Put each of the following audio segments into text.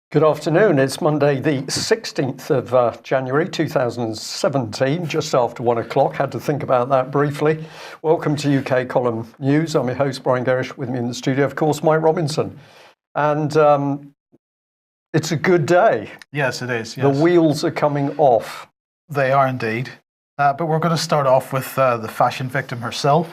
Good afternoon. It's Monday, the 16th of January 2017, just after 1 o'clock. Had to think about that briefly. Welcome to UK Column News. I'm your host, Brian Gerrish. With me in the studio, of course, Mike Robinson. And it's a good day. Yes, it is. Yes. The wheels are coming off. They are indeed. But we're going to start off with the fashion victim herself.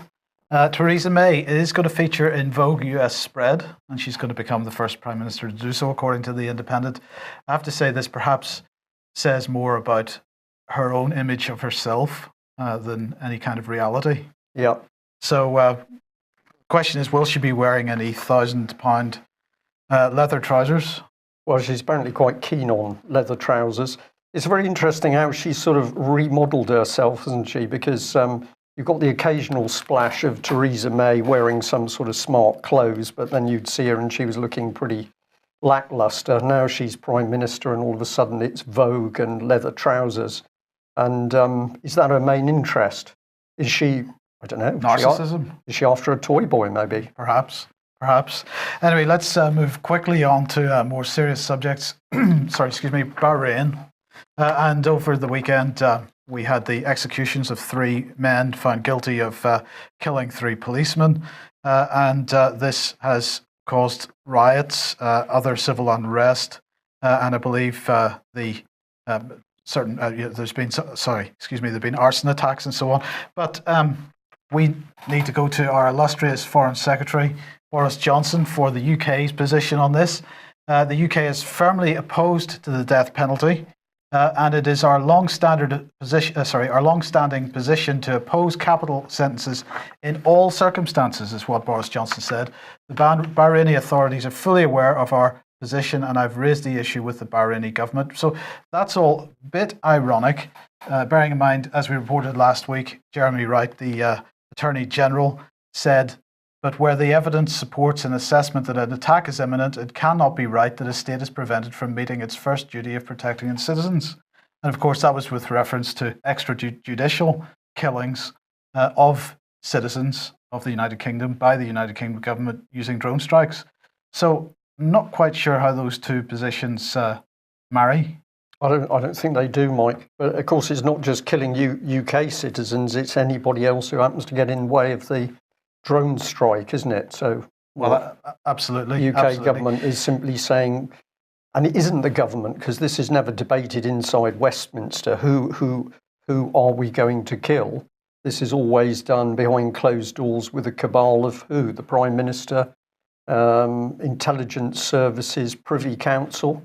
Theresa May is going to feature in Vogue US spread, and she's going to become the first Prime Minister to do so, according to The Independent. I have to say this perhaps says more about her own image of herself than any kind of reality. Yeah. So the question is, will she be wearing any £1,000 leather trousers? Well, she's apparently quite keen on leather trousers. It's very interesting how she's sort of remodeled herself, isn't she? Because you've got the occasional splash of Theresa May wearing some sort of smart clothes, but then you'd see her and she was looking pretty lackluster. Now she's Prime Minister and all of a sudden it's Vogue and leather trousers. And is that her main interest? Is she, I don't know. Narcissism? Is she after a toy boy, maybe? Perhaps. Anyway, let's move quickly on to more serious subjects. Bahrain. And over the weekend, we had the executions of 3 men found guilty of killing 3 policemen. And this has caused riots, other civil unrest, and I believe there've been arson attacks and so on. But we need to go to our illustrious Foreign Secretary, Boris Johnson, for the UK's position on this. The UK is firmly opposed to the death penalty. And it is our long-standing position to oppose capital sentences in all circumstances, is what Boris Johnson said. The Bahraini authorities are fully aware of our position, and I've raised the issue with the Bahraini government. So that's all a bit ironic, bearing in mind, as we reported last week, Jeremy Wright, the Attorney General, said, but where the evidence supports an assessment that an attack is imminent, it cannot be right that a state is prevented from meeting its first duty of protecting its citizens. And of course, that was with reference to extrajudicial killings of citizens of the United Kingdom by the United Kingdom government using drone strikes. So I'm not quite sure how those two positions marry. I don't think they do, Mike. But of course, it's not just killing UK citizens, it's anybody else who happens to get in the way of the drone strike, isn't it? So, absolutely. UK government is simply saying, and it isn't the government, because this is never debated inside Westminster, who are we going to kill? This is always done behind closed doors with a cabal of who? The Prime Minister, intelligence services, Privy Council.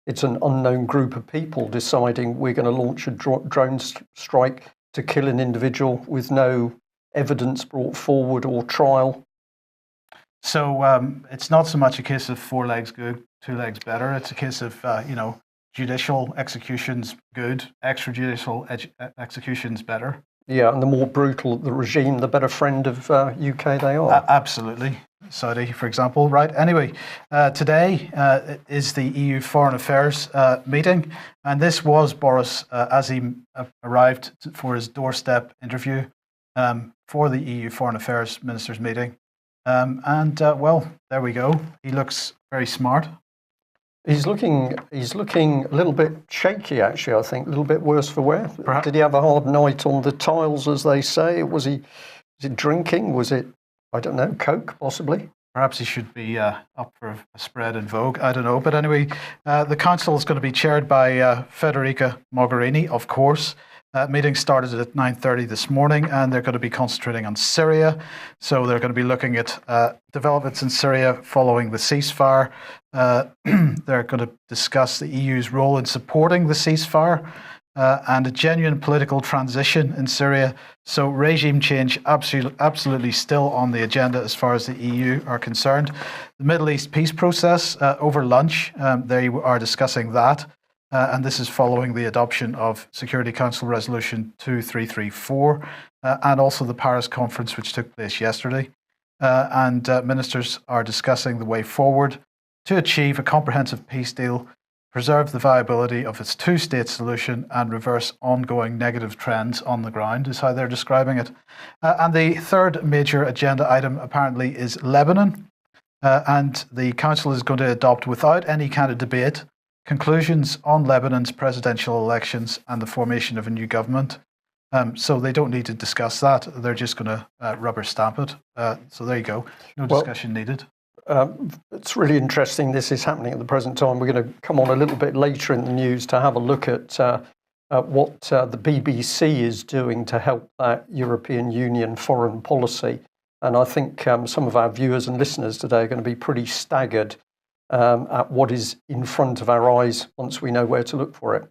It's an unknown group of people deciding we're going to launch a drone strike to kill an individual with no evidence brought forward or trial. So it's not so much a case of 4 legs good, 2 legs better. It's a case of, judicial executions good, extrajudicial executions better. Yeah, and the more brutal the regime, the better friend of UK they are. Absolutely. Saudi, for example. Right. Anyway, today is the EU Foreign Affairs meeting. And this was Boris as he arrived for his doorstep interview for the EU Foreign Affairs Ministers meeting. Well, there we go. He looks very smart. He's looking a little bit shaky, actually, I think, a little bit worse for wear. Perhaps. Did he have a hard night on the tiles, as they say? Was it drinking? Was it, I don't know, coke, possibly? Perhaps he should be up for a spread in Vogue. I don't know. But anyway, the council is going to be chaired by Federica Mogherini, of course. Meeting started at 9:30 this morning, and they're going to be concentrating on Syria. So they're going to be looking at developments in Syria following the ceasefire. They're going to discuss the EU's role in supporting the ceasefire and a genuine political transition in Syria. So regime change absolutely still on the agenda as far as the EU are concerned. The Middle East peace process over lunch, they are discussing that. And this is following the adoption of Security Council Resolution 2334 and also the Paris conference, which took place yesterday. And ministers are discussing the way forward to achieve a comprehensive peace deal, preserve the viability of its 2-state solution, and reverse ongoing negative trends on the ground, is how they're describing it. And the third major agenda item apparently is Lebanon. and the Council is going to adopt, without any kind of debate, conclusions on Lebanon's presidential elections and the formation of a new government. So they don't need to discuss that. They're just going to rubber stamp it. So there you go. No discussion needed. It's really interesting this is happening at the present time. We're going to come on a little bit later in the news to have a look at what the BBC is doing to help that European Union foreign policy. And I think some of our viewers and listeners today are going to be pretty staggered at what is in front of our eyes once we know where to look for it.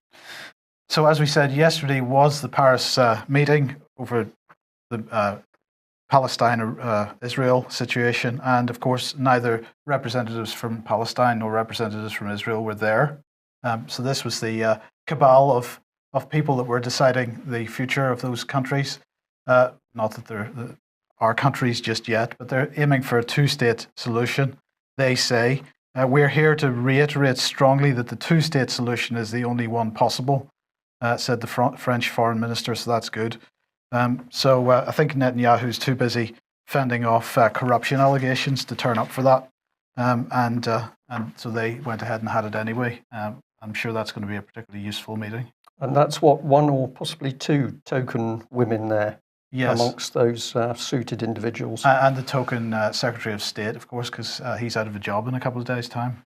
So as we said, yesterday was the Paris meeting over the Palestine-Israel situation. And of course, neither representatives from Palestine nor representatives from Israel were there. So this was the cabal of people that were deciding the future of those countries. Not that they're our countries just yet, but they're aiming for a two-state solution. They say, we're here to reiterate strongly that the two-state solution is the only one possible, said the French foreign minister, so that's good. So I think Netanyahu's too busy fending off corruption allegations to turn up for that. And so they went ahead and had it anyway. I'm sure that's going to be a particularly useful meeting. And that's what, one or possibly two token women there. Yes. Amongst those suited individuals. And the token Secretary of State, of course, because he's out of a job in a couple of days' time.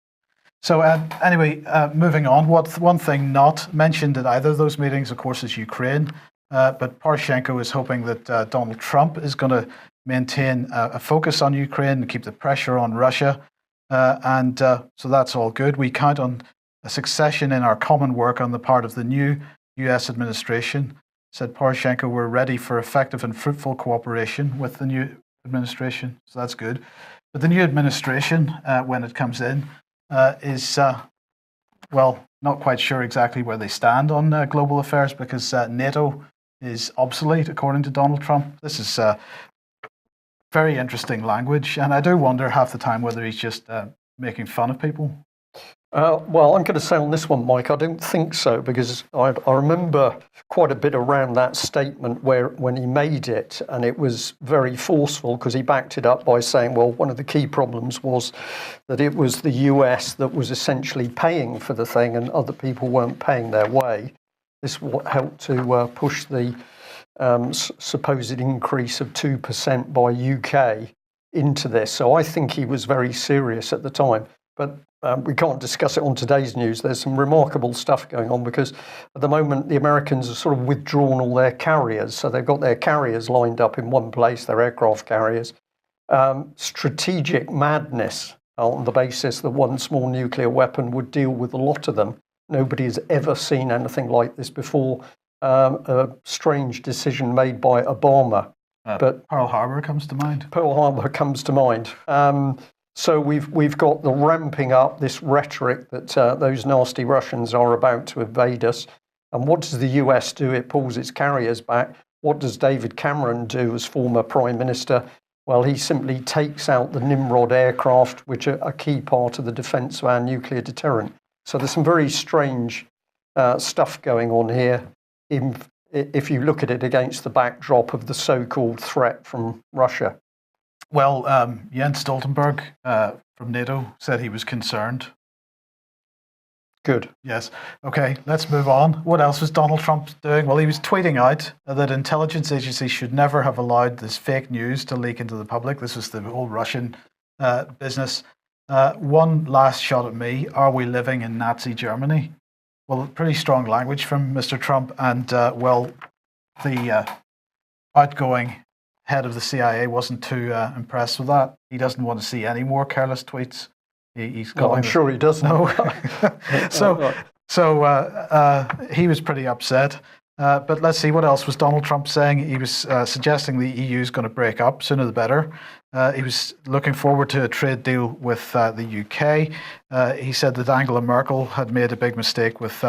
So anyway, moving on, one thing not mentioned at either of those meetings, of course, is Ukraine. But Poroshenko is hoping that Donald Trump is going to maintain a focus on Ukraine and keep the pressure on Russia. So that's all good. We count on a succession in our common work on the part of the new US administration. Said Poroshenko, we're ready for effective and fruitful cooperation with the new administration. So that's good. But the new administration, when it comes in, is, not quite sure exactly where they stand on global affairs because NATO is obsolete, according to Donald Trump. This is very interesting language. And I do wonder half the time whether he's just making fun of people. Well, I'm going to say on this one, Mike, I don't think so, because I remember quite a bit around that statement when he made it, and it was very forceful because he backed it up by saying, well, one of the key problems was that it was the US that was essentially paying for the thing and other people weren't paying their way. This what helped to push the supposed increase of 2% by UK into this. So I think he was very serious at the time. But we can't discuss it on today's news. There's some remarkable stuff going on because at the moment the Americans have sort of withdrawn all their carriers. So they've got their carriers lined up in one place, their aircraft carriers. Strategic madness on the basis that one small nuclear weapon would deal with a lot of them. Nobody has ever seen anything like this before. A strange decision made by Obama. But Pearl Harbor comes to mind. Pearl Harbor comes to mind. So we've got the ramping up this rhetoric that those nasty Russians are about to invade us. And what does the US do? It pulls its carriers back. What does David Cameron do as former Prime Minister? Well, he simply takes out the Nimrod aircraft, which are a key part of the defence of our nuclear deterrent. So there's some very strange stuff going on here if you look at it against the backdrop of the so-called threat from Russia. Well, Jens Stoltenberg from NATO said he was concerned. Good. Yes. Okay, let's move on. What else was Donald Trump doing? Well, he was tweeting out that intelligence agencies should never have allowed this fake news to leak into the public. This was the whole Russian business. One last shot at me. Are we living in Nazi Germany? Well, pretty strong language from Mr. Trump. And, the outgoing head of the CIA wasn't too impressed with that. He doesn't want to see any more careless tweets. I'm sure he does know. So he was pretty upset. But let's see, what else was Donald Trump saying? He was suggesting the EU is going to break up, sooner the better. He was looking forward to a trade deal with the UK. He said that Angela Merkel had made a big mistake with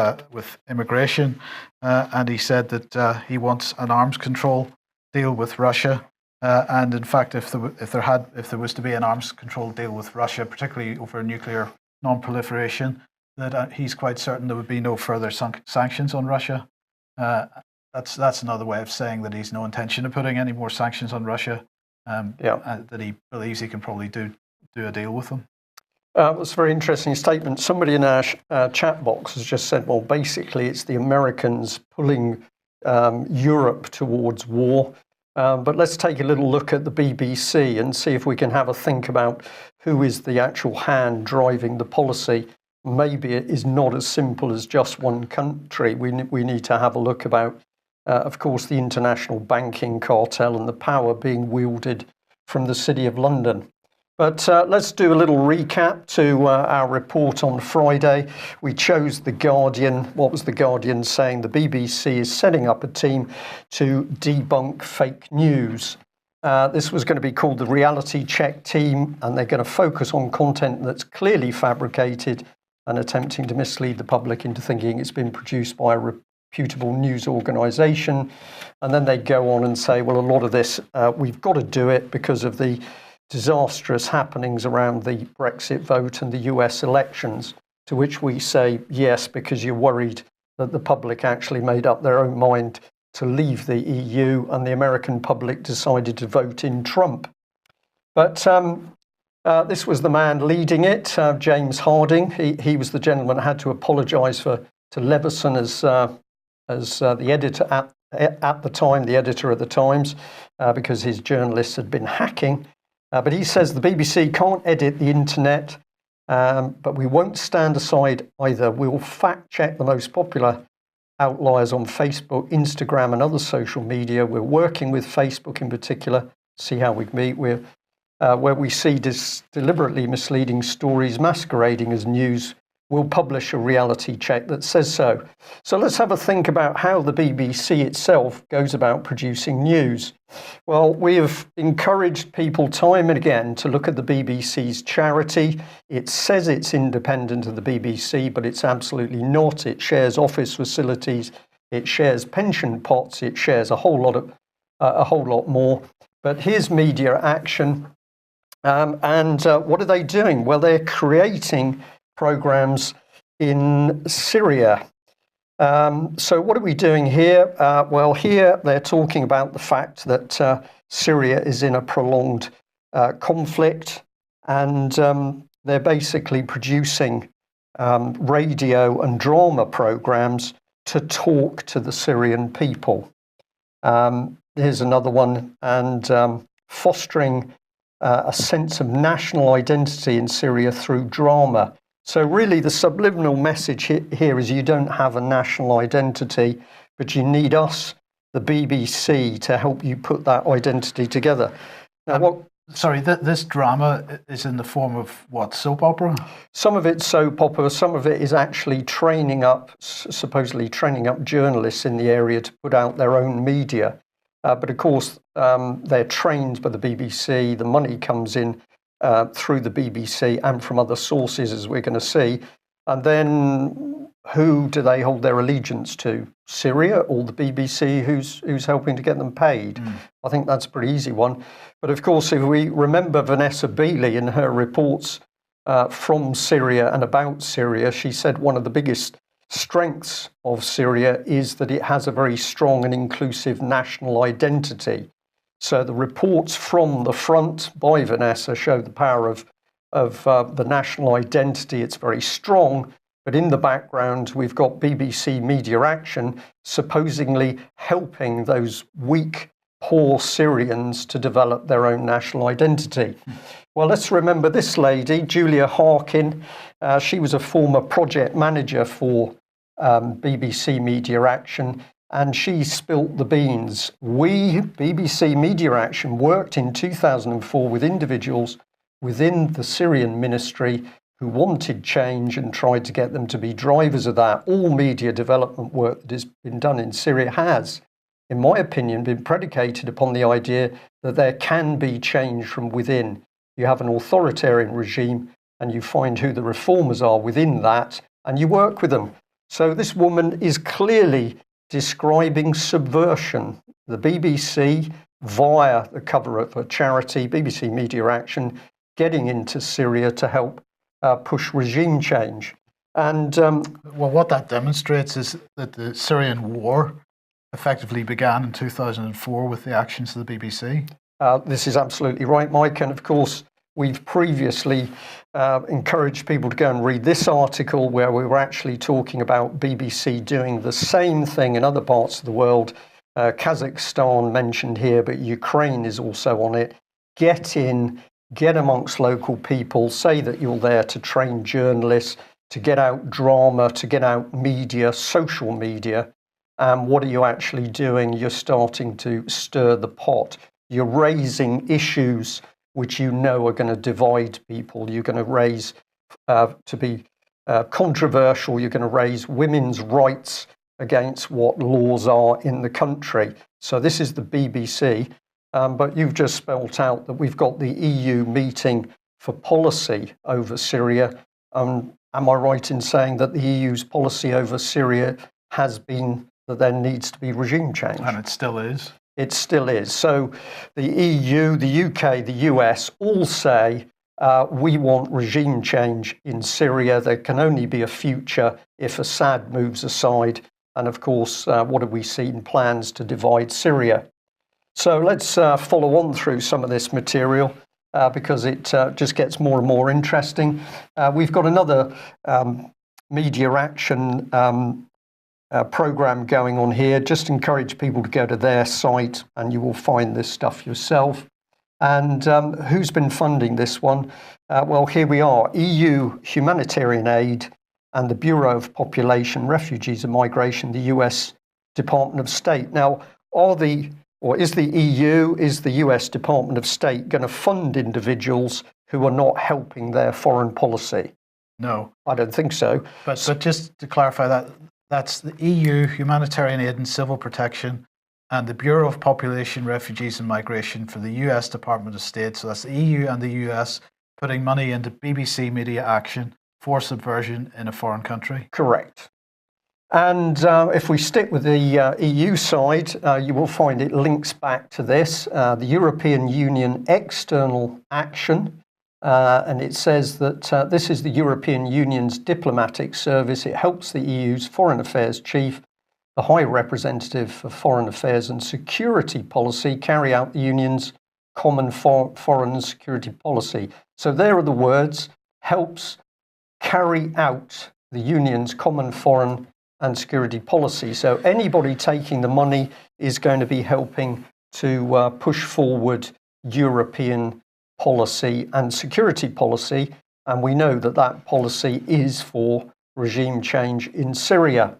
immigration. And he said that he wants an arms control deal with Russia. And in fact, if there was to be an arms control deal with Russia, particularly over nuclear non-proliferation, that he's quite certain there would be no further sanctions on Russia. That's another way of saying that he's no intention of putting any more sanctions on Russia. That he believes he can probably do do a deal with them? That's a very interesting statement. Somebody in our chat box has just said, well, basically it's the Americans pulling Europe towards war. But let's take a little look at the BBC and see if we can have a think about who is the actual hand driving the policy. Maybe it is not as simple as just one country. We need to have a look about, of course, the international banking cartel and the power being wielded from the City of London. But let's do a little recap to our report on Friday. We chose The Guardian. What was The Guardian saying? The BBC is setting up a team to debunk fake news. This was going to be called the Reality Check Team, and they're going to focus on content that's clearly fabricated and attempting to mislead the public into thinking it's been produced by a reputable news organisation. And then they go on and say, well, a lot of this, we've got to do it because of the disastrous happenings around the Brexit vote and the US elections, to which we say yes, because you're worried that the public actually made up their own mind to leave the EU and the American public decided to vote in Trump. But this was the man leading it, James Harding. He was the gentleman who had to apologise to Leveson as the editor at the time, the editor of the Times, because his journalists had been hacking. But he says the BBC can't edit the internet, but we won't stand aside either. We'll fact check the most popular outliers on Facebook, Instagram and other social media. We're working with Facebook in particular, see how we meet. We're where we see deliberately misleading stories masquerading as news. We'll publish a reality check that says so. So let's have a think about how the BBC itself goes about producing news. Well, we have encouraged people time and again to look at the BBC's charity. It says it's independent of the BBC, but it's absolutely not. It shares office facilities, it shares pension pots, it shares a whole lot more. But here's media action. What are they doing? Well, they're creating programs in Syria. So what are we doing here? Well, here they're talking about the fact that Syria is in a prolonged conflict, and they're basically producing radio and drama programs to talk to the Syrian people. Here's another one, and fostering a sense of national identity in Syria through drama. So really the subliminal message here is you don't have a national identity, but you need us, the BBC, to help you put that identity together. Now, this drama is in the form of what, soap opera? Some of it's soap opera, some of it is actually supposedly training up journalists in the area to put out their own media. But of course, they're trained by the BBC. The money comes in through the BBC and from other sources, as we're going to see. And then who do they hold their allegiance to? Syria or the BBC, who's helping to get them paid? I think that's a pretty easy one. But of course, if we remember Vanessa Beeley in her reports from Syria and about Syria, she said one of the biggest strengths of Syria is that it has a very strong and inclusive national identity. So the reports from the front by Vanessa show the power of the national identity. It's very strong, but in the background we've got BBC Media Action supposedly helping those weak, poor Syrians to develop their own national identity. Well, let's remember this lady, Julia Harkin. She was a former project manager for BBC Media Action, and she spilt the beans. We, BBC Media Action, worked in 2004 with individuals within the Syrian ministry who wanted change and tried to get them to be drivers of that. All media development work that has been done in Syria has, in my opinion, been predicated upon the idea that there can be change from within. You have an authoritarian regime and you find who the reformers are within that and you work with them. So this woman is clearly describing subversion. The BBC, via the cover of a charity, BBC Media Action, getting into Syria to help push regime change. And well, what that demonstrates is that the Syrian war effectively began in 2004 with the actions of the BBC. This is absolutely right, Mike. And of course, we've previously encouraged people to go and read this article where we were actually talking about BBC doing the same thing in other parts of the world. Kazakhstan mentioned here, but Ukraine is also on it. Get in, get amongst local people, say that you're there to train journalists, to get out drama, to get out media, social media. What are you actually doing? You're starting to stir the pot. You're raising issues which you know are going to divide people. You're going to raise, to be controversial, you're going to raise women's rights against what laws are in the country. So this is the BBC, but you've just spelt out that we've got the EU meeting for policy over Syria. Am I right in saying that the EU's policy over Syria has been that there needs to be regime change? And it still is. It still is. So the EU, the UK, the US all say we want regime change in Syria. There can only be a future if Assad moves aside. And of course, what have we seen? Plans to divide Syria. So let's follow on through some of this material because it just gets more and more interesting. We've got another media action program going on here. Just encourage people to go to their site and you will find this stuff yourself. And who's been funding this one? Well, here we are, EU Humanitarian Aid and the Bureau of Population, Refugees and Migration, the US Department of State. Now, is the EU, is the US Department of State going to fund individuals who are not helping their foreign policy? No. I don't think so. But just to clarify that, that's the EU Humanitarian Aid and Civil Protection and the Bureau of Population, Refugees and Migration for the US Department of State. So that's the EU and the US putting money into BBC media action for subversion in a foreign country. Correct. And if we stick with the EU side, you will find it links back to this, the European Union External Action. And it says that this is the European Union's diplomatic service. It helps the EU's Foreign Affairs Chief, the High Representative for Foreign Affairs and Security Policy, carry out the Union's common foreign security policy. So there are the words, helps carry out the Union's common foreign and security policy. So anybody taking the money is going to be helping to push forward European policy and security policy, and we know that that policy is for regime change in Syria.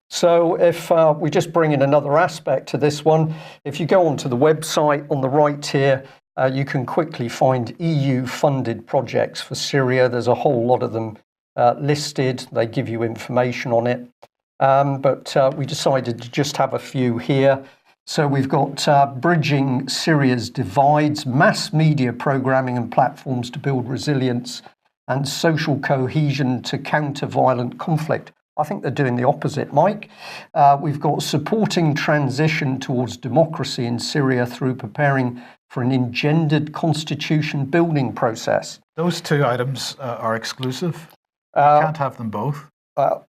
So if we just bring in another aspect to this one, if you go onto the website on the right here, you can quickly find EU-funded projects for Syria. There's a whole lot of them listed. They give you information on it. But we decided to just have a few here. So we've got Bridging Syria's Divides, mass media programming and platforms to build resilience and social cohesion to counter violent conflict. I think they're doing the opposite, Mike. We've got supporting transition towards democracy in Syria through preparing for an engendered constitution building process. Those two items are exclusive. You can't have them both.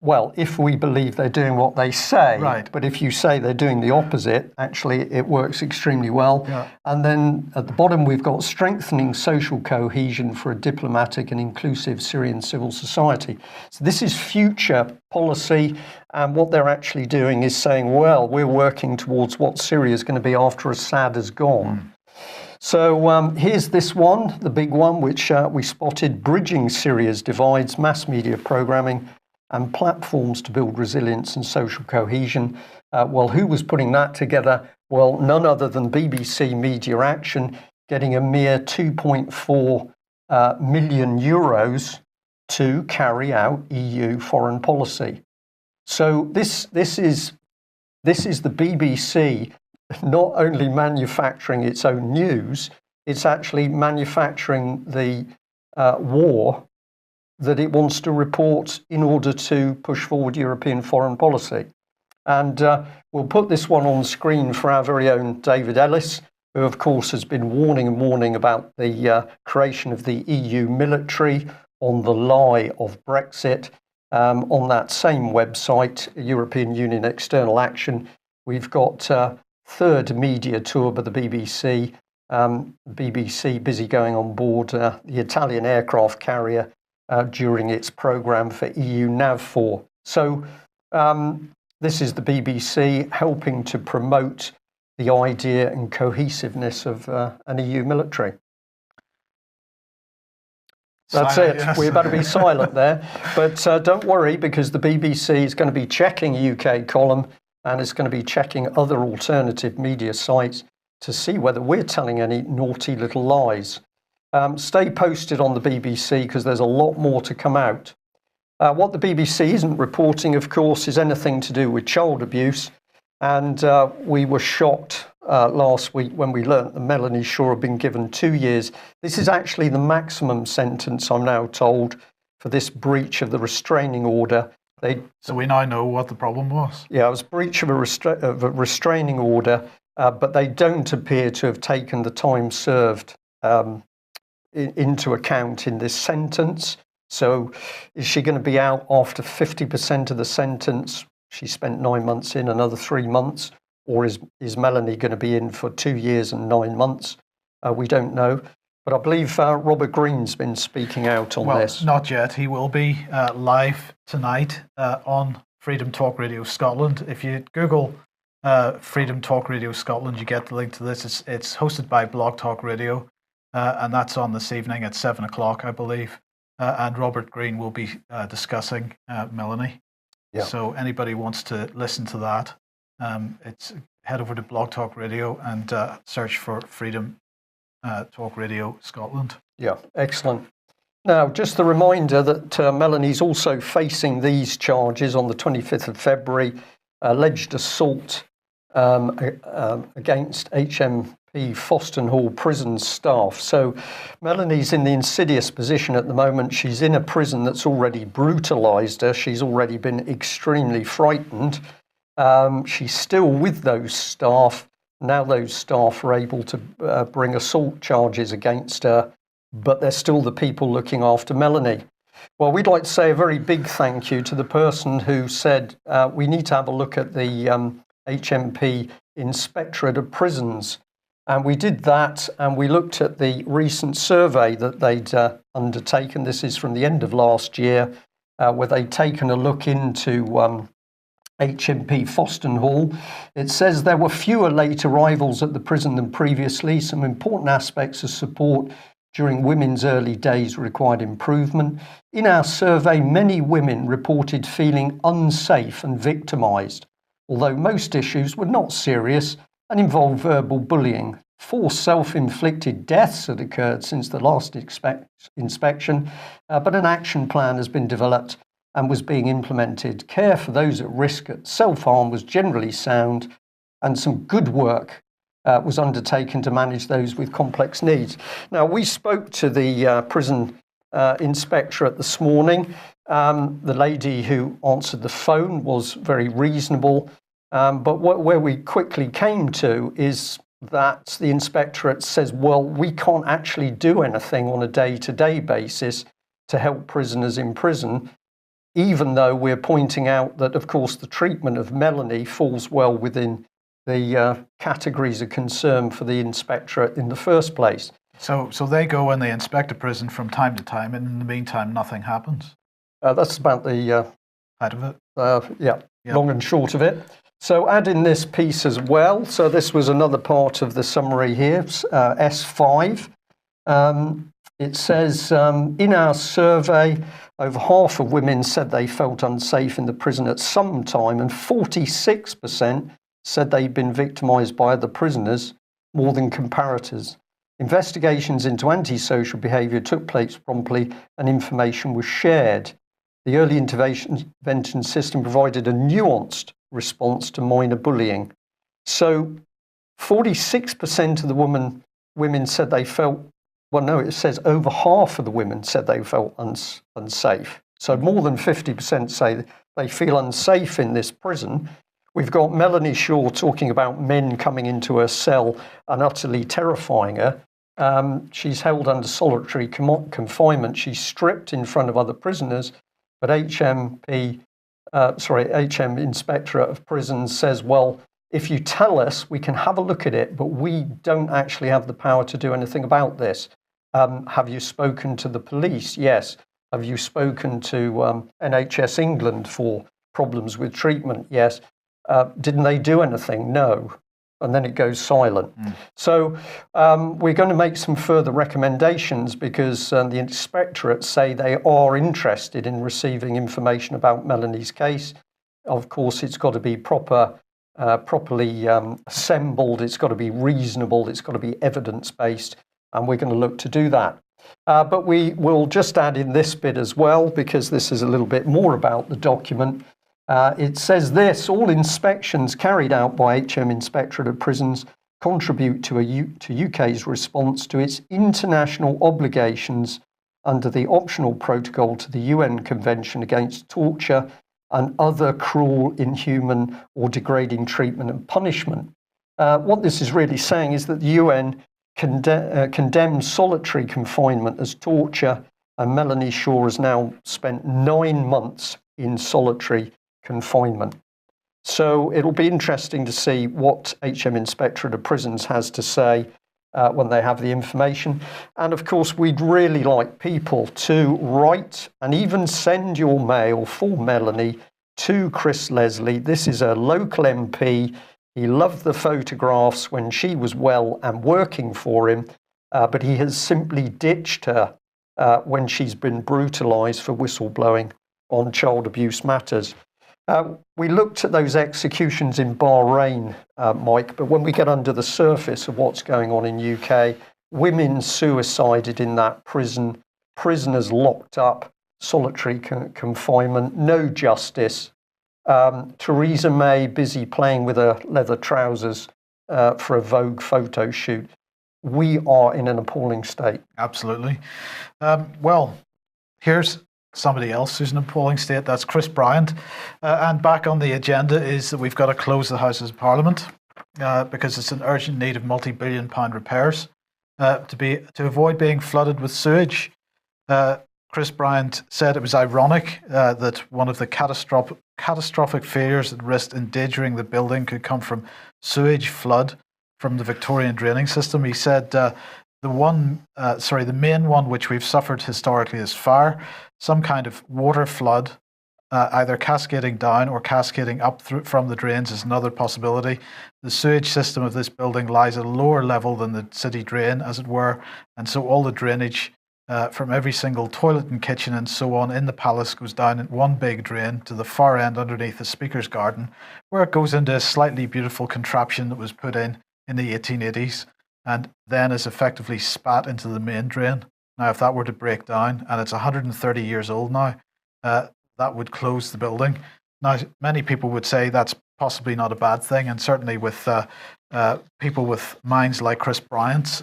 Well, if we believe they're doing what they say, right. But if you say they're doing the opposite, actually it works extremely well. Yeah. And then at the bottom, we've got strengthening social cohesion for a diplomatic and inclusive Syrian civil society. So this is future policy. And what they're actually doing is saying, well, we're working towards what Syria is going to be after Assad has gone. So here's this one, the big one, which we spotted, Bridging Syria's Divides, mass media programming and platforms to build resilience and social cohesion. Well, who was putting that together? Well, none other than BBC Media Action, getting a mere 2.4 million euros to carry out EU foreign policy. So this is the BBC not only manufacturing its own news, it's actually manufacturing the war that it wants to report in order to push forward European foreign policy. And we'll put this one on screen for our very own David Ellis, who of course has been warning about the creation of the EU military on the lie of Brexit. On that same website, European Union External Action, we've got third media tour by the BBC, BBC busy going on board the Italian aircraft carrier during its programme for EU NAVFOR. So this is the BBC helping to promote the idea and cohesiveness of an EU military. That's it. Yes. We better be silent there. But don't worry, because the BBC is going to be checking UK column, and it's going to be checking other alternative media sites to see whether we're telling any naughty little lies. Stay posted on the BBC, because there's a lot more to come out. What the BBC isn't reporting, of course, is anything to do with child abuse. And we were shocked last week when we learnt that Melanie Shaw had been given 2 years. This is actually the maximum sentence, I'm now told, for this breach of the restraining order. So we now know what the problem was. Yeah, it was breach of a restraining order, but they don't appear to have taken the time served into account in this sentence. So is she going to be out after 50% of the sentence? She spent 9 months in, another 3 months, or is Melanie going to be in for 2 years and 9 months? We don't know. But I believe Robert Green's been speaking out on this. Well, not yet. He will be live tonight on Freedom Talk Radio Scotland. If you Google Freedom Talk Radio Scotland, you get the link to this. It's hosted by Blog Talk Radio, and that's on this evening at 7 o'clock, I believe. And Robert Green will be discussing Melanie. Yeah. So anybody wants to listen to that, it's head over to Blog Talk Radio and search for Freedom Talk Radio Scotland. Yeah, excellent. Now, just the reminder that Melanie's also facing these charges on the 25th of February, alleged assault against HMP Foston Hall prison staff. So Melanie's in the insidious position at the moment. She's in a prison that's already brutalised her. She's already been extremely frightened. She's still with those staff. Now those staff are able to bring assault charges against her, but they're still the people looking after Melanie. Well, we'd like to say a very big thank you to the person who said we need to have a look at the HMP Inspectorate of Prisons. And we did that, and we looked at the recent survey that they'd undertaken. This is from the end of last year, where they'd taken a look into HMP Foston Hall. It says there were fewer late arrivals at the prison than previously. Some important aspects of support during women's early days required improvement. In our survey, many women reported feeling unsafe and victimised, although most issues were not serious and involved verbal bullying. 4 self-inflicted deaths had occurred since the last inspection, but an action plan has been developed and was being implemented. Care for those at risk at self-harm was generally sound, and some good work was undertaken to manage those with complex needs. Now, we spoke to the prison inspectorate this morning. The lady who answered the phone was very reasonable. But where we quickly came to is that the inspectorate says, well, we can't actually do anything on a day-to-day basis to help prisoners in prison, even though we're pointing out that, of course, the treatment of Melanie falls well within the categories of concern for the inspectorate in the first place. So they go and they inspect a prison from time to time, and in the meantime, nothing happens? That's about the height of it? Long and short of it. So add in this piece as well. So this was another part of the summary here, S5. It says, in our survey, over half of women said they felt unsafe in the prison at some time, and 46% said they'd been victimised by other prisoners, more than comparators. Investigations into antisocial behaviour took place promptly and information was shared. The early intervention system provided a nuanced response to minor bullying. So 46% of the women said they felt, well, no, it says over half of the women said they felt unsafe. So more than 50% say they feel unsafe in this prison. We've got Melanie Shaw talking about men coming into her cell and utterly terrifying her. She's held under solitary confinement. She's stripped in front of other prisoners. But HM Inspectorate of Prisons says, well, if you tell us, we can have a look at it, but we don't actually have the power to do anything about this. Have you spoken to the police? Yes. Have you spoken to NHS England for problems with treatment? Yes. Didn't they do anything? No. And then it goes silent. So we're going to make some further recommendations because the Inspectorate say they are interested in receiving information about Melanie's case. Of course, it's got to be properly assembled, it's got to be reasonable, it's got to be evidence-based, and we're going to look to do that. But we will just add in this bit as well, because this is a little bit more about the document. It says this: all inspections carried out by HM Inspectorate of Prisons contribute to UK's response to its international obligations under the optional protocol to the UN Convention Against Torture and other cruel, inhuman or degrading treatment and punishment. What this is really saying is that the UN condemns solitary confinement as torture, and Melanie Shaw has now spent 9 months in solitary confinement. So it'll be interesting to see what HM Inspectorate of Prisons has to say when they have the information. And of course, we'd really like people to write and even send your mail for Melanie to Chris Leslie. This is a local MP. He loved the photographs when she was well and working for him, but he has simply ditched her when she's been brutalised for whistleblowing on child abuse matters. We looked at those executions in Bahrain, Mike, but when we get under the surface of what's going on in UK, women suicided in that prison, prisoners locked up, solitary confinement, no justice. Theresa May busy playing with her leather trousers for a Vogue photo shoot. We are in an appalling state. Absolutely. Well, here's somebody else who's in an appalling state. That's Chris Bryant. And back on the agenda is that we've got to close the Houses of Parliament because it's an urgent need of multi-billion-pound repairs to avoid being flooded with sewage. Chris Bryant said it was ironic that one of the catastrophic failures that risked endangering the building could come from sewage flood from the Victorian draining system. He said the main one which we've suffered historically is fire. Some kind of water flood, either cascading down or cascading up from the drains is another possibility. The sewage system of this building lies at a lower level than the city drain, as it were, and so all the drainage from every single toilet and kitchen and so on in the palace goes down in one big drain to the far end underneath the Speaker's garden, where it goes into a slightly beautiful contraption that was put in the 1880s and then is effectively spat into the main drain. Now, if that were to break down, and it's 130 years old now, that would close the building. Now, many people would say that's possibly not a bad thing, and certainly with people with minds like Chris Bryant's,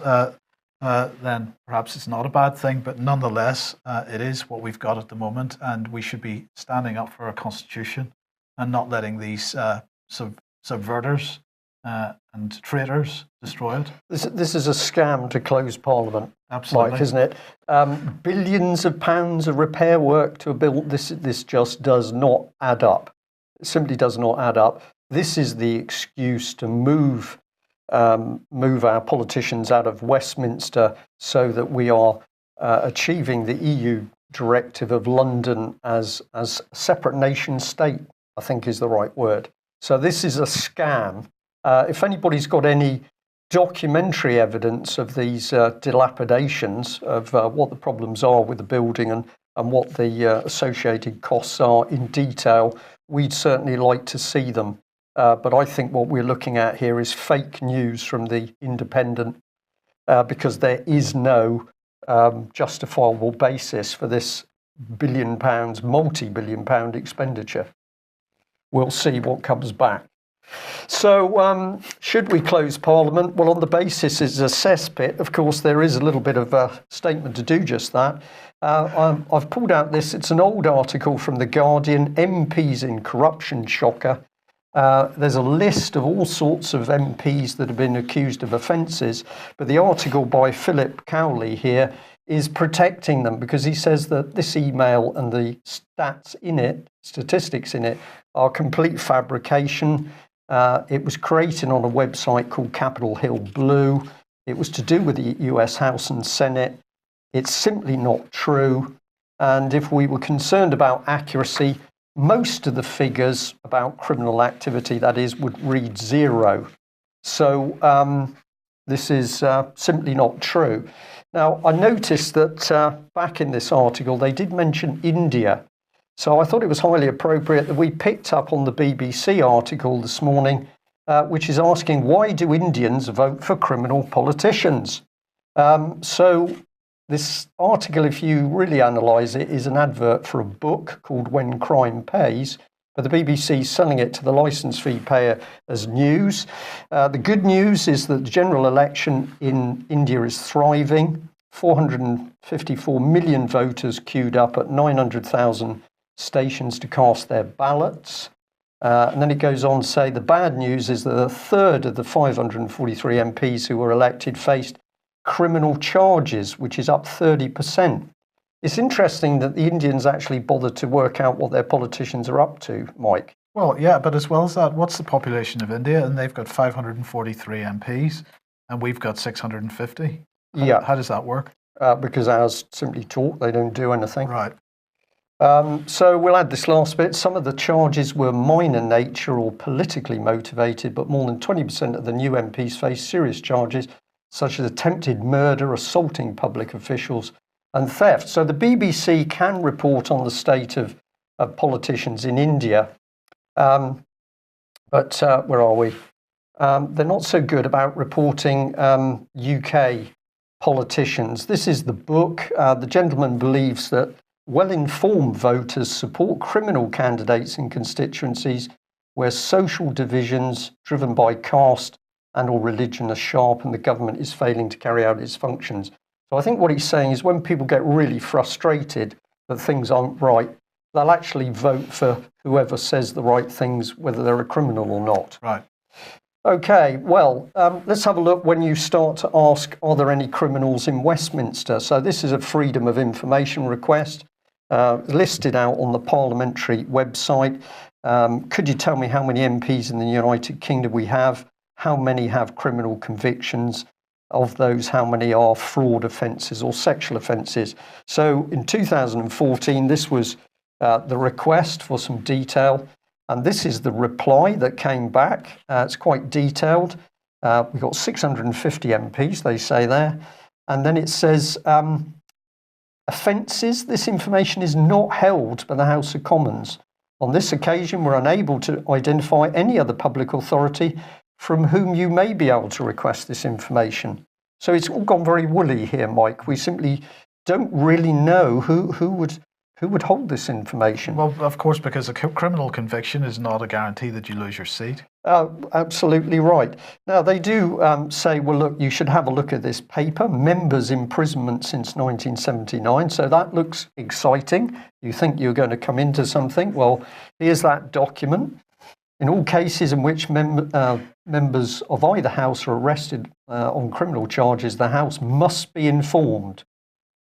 then perhaps it's not a bad thing, but nonetheless, it is what we've got at the moment, and we should be standing up for our constitution and not letting these subverters and traitors destroy it. This is a scam to close Parliament, Absolutely. Mike, isn't it? Billions of pounds of repair work to build this just does not add up. It simply does not add up. This is the excuse to move our politicians out of Westminster so that we are achieving the EU directive of London as a separate nation state, I think is the right word. So this is a scam. If anybody's got any documentary evidence of these dilapidations, of what the problems are with the building and what the associated costs are in detail, we'd certainly like to see them. But I think what we're looking at here is fake news from the Independent because there is no justifiable basis for this multi-billion pound expenditure. We'll see what comes back. So should we close Parliament? Well, on the basis it's a cesspit. Of course, there is a little bit of a statement to do just that. I've pulled out this. It's an old article from The Guardian, MPs in corruption shocker. There's a list of all sorts of MPs that have been accused of offences, but the article by Philip Cowley here is protecting them because he says that this email and the statistics in it, are complete fabrication. It was created on a website called Capitol Hill Blue. It was to do with the US House and Senate. It's simply not true. And if we were concerned about accuracy, most of the figures about criminal activity, that is, would read 0. So this is simply not true. Now, I noticed that back in this article, they did mention India. So I thought it was highly appropriate that we picked up on the BBC article this morning, which is asking, why do Indians vote for criminal politicians? So this article, if you really analyse it, is an advert for a book called When Crime Pays, but the BBC is selling it to the licence fee payer as news. The good news is that the general election in India is thriving. 454 million voters queued up at 900,000 stations to cast their ballots. And then it goes on to say the bad news is that a third of the 543 MPs who were elected faced criminal charges, which is up 30%. It's interesting that the Indians actually bothered to work out what their politicians are up to, Mike. Well, yeah, but as well as that, what's the population of India? And they've got 543 MPs, and we've got 650. How does that work? Because ours simply talk, they don't do anything. Right. So we'll add this last bit. Some of the charges were minor nature or politically motivated, but more than 20% of the new MPs face serious charges, such as attempted murder, assaulting public officials, and theft. So the BBC can report on the state of politicians in India. But where are we? They're not so good about reporting UK politicians. This is the book. The gentleman believes that well-informed voters support criminal candidates in constituencies where social divisions driven by caste and or religion are sharp and the government is failing to carry out its functions. So I think what he's saying is when people get really frustrated that things aren't right, they'll actually vote for whoever says the right things, whether they're a criminal or not. Right. Okay, well, let's have a look when you start to ask, are there any criminals in Westminster? So this is a Freedom of Information request listed out on the parliamentary website. Could you tell me how many MPs in the United Kingdom we have? How many have criminal convictions? Of those, how many are fraud offences or sexual offences? So in 2014, this was the request for some detail. And this is the reply that came back. It's quite detailed. We've got 650 MPs, they say there. And then it says, offences, this information is not held by the House of Commons. On this occasion, we're unable to identify any other public authority from whom you may be able to request this information. So it's all gone very woolly here, Mike. We simply don't really know who would hold this information. Well, of course, because a criminal conviction is not a guarantee that you lose your seat. Absolutely right. Now, they do say, well, look, you should have a look at this paper, Members' Imprisonment since 1979. So that looks exciting. You think you're going to come into something. Well, here's that document. In all cases in which members of either House are arrested on criminal charges, the House must be informed,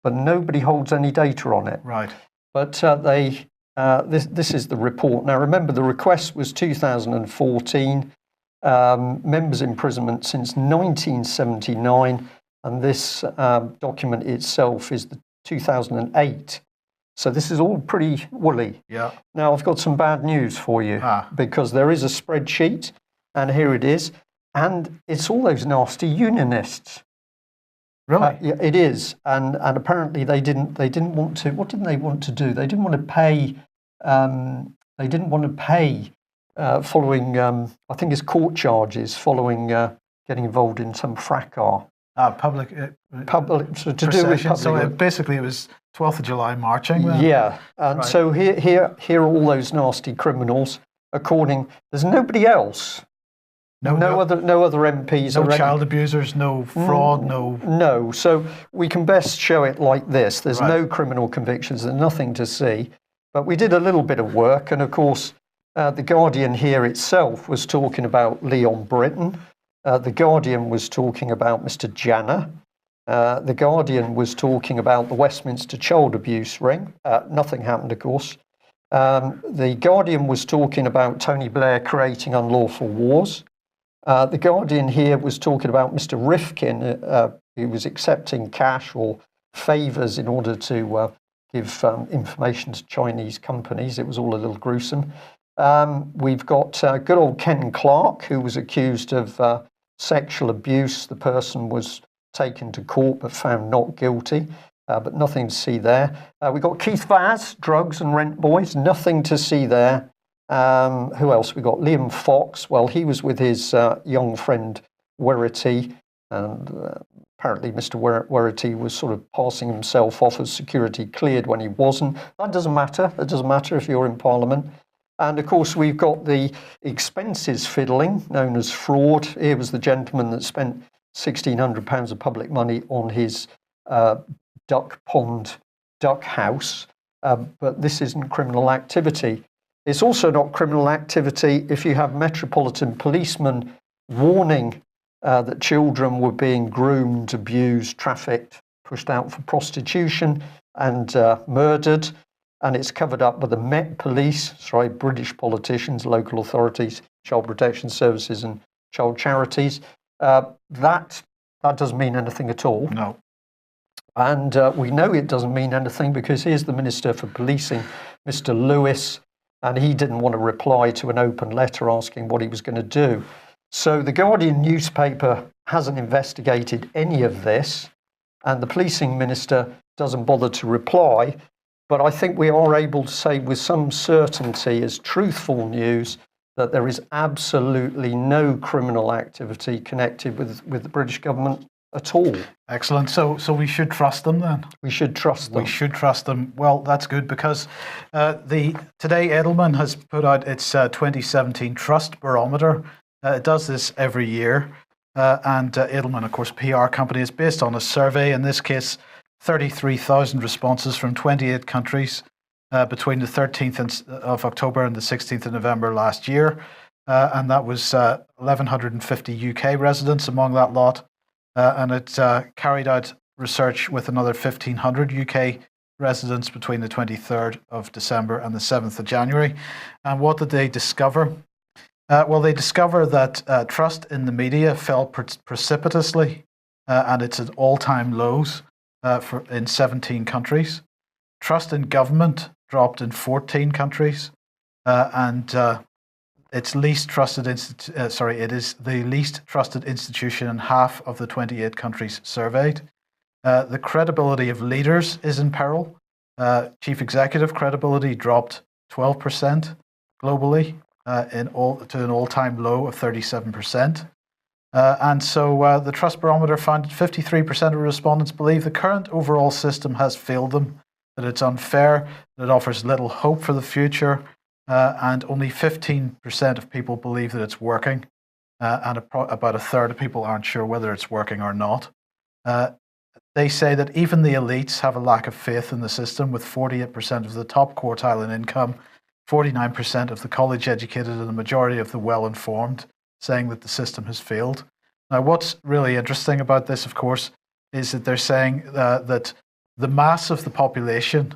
but nobody holds any data on it. Right. But this is the report. Now, remember, the request was 2014, members' imprisonment since 1979, and this document itself is the 2008. So this is all pretty woolly. Yeah. Now, I've got some bad news for you because there is a spreadsheet, and here it is, and it's all those nasty unionists. Really? Yeah, it is, and apparently they didn't want to. What didn't they want to do? They didn't want to pay. They didn't want to pay following. I think it's court charges following getting involved in some fracas. Public to do with public. So basically, it was 12th of July marching. Yeah, and right. So here are all those nasty criminals. There's nobody else. No other MPs. No child abusers. No fraud. No. So we can best show it like this. There's no criminal convictions. There's nothing to see. But we did a little bit of work, and of course, the Guardian here itself was talking about Leon Britton. The Guardian was talking about Mr. Janner. The Guardian was talking about the Westminster child abuse ring. Nothing happened, of course. The Guardian was talking about Tony Blair creating unlawful wars. The Guardian here was talking about Mr. Rifkin, who was accepting cash or favours in order to give information to Chinese companies. It was all a little gruesome. We've got good old Ken Clark, who was accused of sexual abuse. The person was taken to court but found not guilty, but nothing to see there. We've got Keith Vaz, drugs and rent boys, nothing to see there. Who else? We got Liam Fox. Well, he was with his young friend Werity, and apparently Mr. Werity was sort of passing himself off as security cleared when he wasn't. That doesn't matter. It doesn't matter if you're in Parliament. And of course, we've got the expenses fiddling, known as fraud. Here was the gentleman that spent £1,600 of public money on his duck pond duck house, but this isn't criminal activity. It's also not criminal activity if you have metropolitan policemen warning that children were being groomed, abused, trafficked, pushed out for prostitution and murdered, and it's covered up by the Met Police, British politicians, local authorities, child protection services and child charities. That doesn't mean anything at all. No. And we know it doesn't mean anything because here's the Minister for Policing, Mr. Lewis, and he didn't want to reply to an open letter asking what he was going to do. So the Guardian newspaper hasn't investigated any of this, and the policing minister doesn't bother to reply. But I think we are able to say with some certainty as truthful news that there is absolutely no criminal activity connected with the British government at all. Excellent. So we should trust them then? We should trust them. We should trust them. Well, that's good because today Edelman has put out its 2017 Trust Barometer. It does this every year. And Edelman, of course, PR company, is based on a survey, in this case, 33,000 responses from 28 countries between the 13th of October and the 16th of November last year. And that was 1,150 UK residents among that lot. And it carried out research with another 1,500 UK residents between the 23rd of December and the 7th of January. And what did they discover? Well, they discover that trust in the media fell precipitously, and it's at all-time lows in 17 countries. Trust in government dropped in 14 countries, and it's least trusted it is the least trusted institution in half of the 28 countries surveyed. The credibility of leaders is in peril. Chief executive credibility dropped 12% globally to an all-time low of 37%. And so the Trust Barometer found that 53% of respondents believe the current overall system has failed them, that it's unfair, that it offers little hope for the future, and only 15% of people believe that it's working, and about a third of people aren't sure whether it's working or not. They say that even the elites have a lack of faith in the system, with 48% of the top quartile in income, 49% of the college educated, and the majority of the well-informed saying that the system has failed. Now, what's really interesting about this, of course, is that they're saying that the mass of the population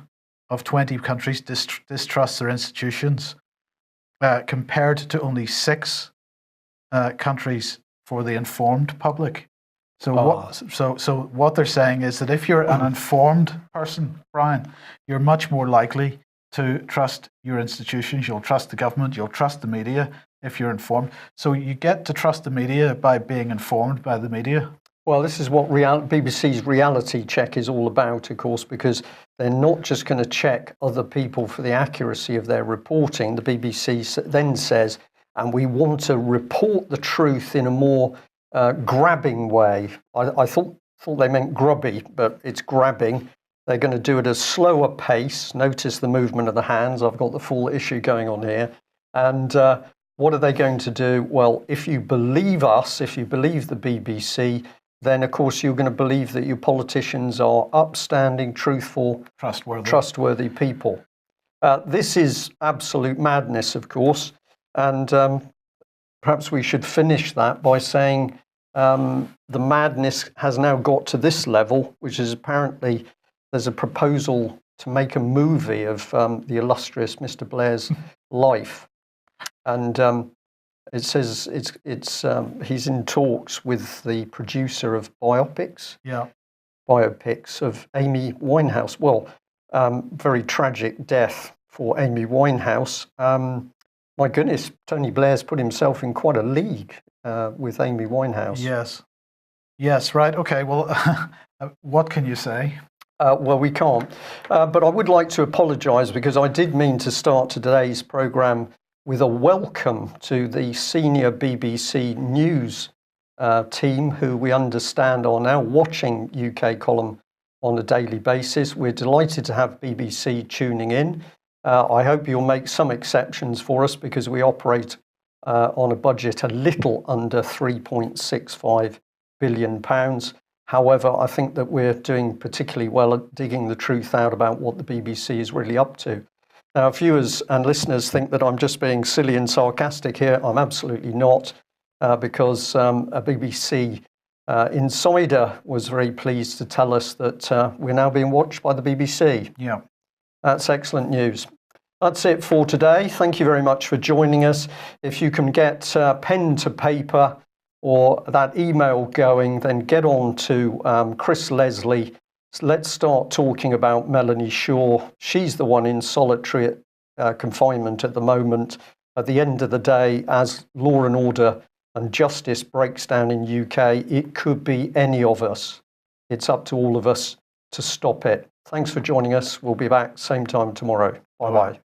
of 20 countries distrusts their institutions, compared to only 6 countries for the informed public. So what they're saying is that if you're an informed person, Brian, you're much more likely to trust your institutions. You'll trust the government. You'll trust the media if you're informed. So you get to trust the media by being informed by the media. Well, this is what BBC's reality check is all about, of course, because they're not just going to check other people for the accuracy of their reporting. The BBC then says, and we want to report the truth in a more grabbing way. I thought they meant grubby, but it's grabbing. They're going to do it at a slower pace. Notice the movement of the hands. I've got the full issue going on here. And what are they going to do? Well, if you believe us, if you believe the BBC, then of course you're going to believe that your politicians are upstanding, truthful, trustworthy people. This is absolute madness, of course. And perhaps we should finish that by saying the madness has now got to this level, which is apparently there's a proposal to make a movie of the illustrious Mr. Blair's life. And it says he's in talks with the producer of biopics of Amy Winehouse. Well, very tragic death for Amy Winehouse. My goodness, Tony Blair's put himself in quite a league with Amy Winehouse. Yes, right. Okay, well, what can you say? Well, we can't. But I would like to apologise because I did mean to start today's programme with a welcome to the senior BBC News team, who we understand are now watching UK Column on a daily basis. We're delighted to have BBC tuning in. I hope you'll make some exceptions for us because we operate on a budget a little under £3.65 billion. However, I think that we're doing particularly well at digging the truth out about what the BBC is really up to. Now, viewers and listeners think that I'm just being silly and sarcastic here. I'm absolutely not, because a BBC insider was very pleased to tell us that we're now being watched by the BBC. Yeah. That's excellent news. That's it for today. Thank you very much for joining us. If you can get pen to paper or that email going, then get on to Chris Leslie. Let's start talking about Melanie Shaw. She's the one in solitary confinement at the moment. At the end of the day, as law and order and justice breaks down in UK, it could be any of us. It's up to all of us to stop it. Thanks for joining us. We'll be back same time tomorrow. Bye-bye.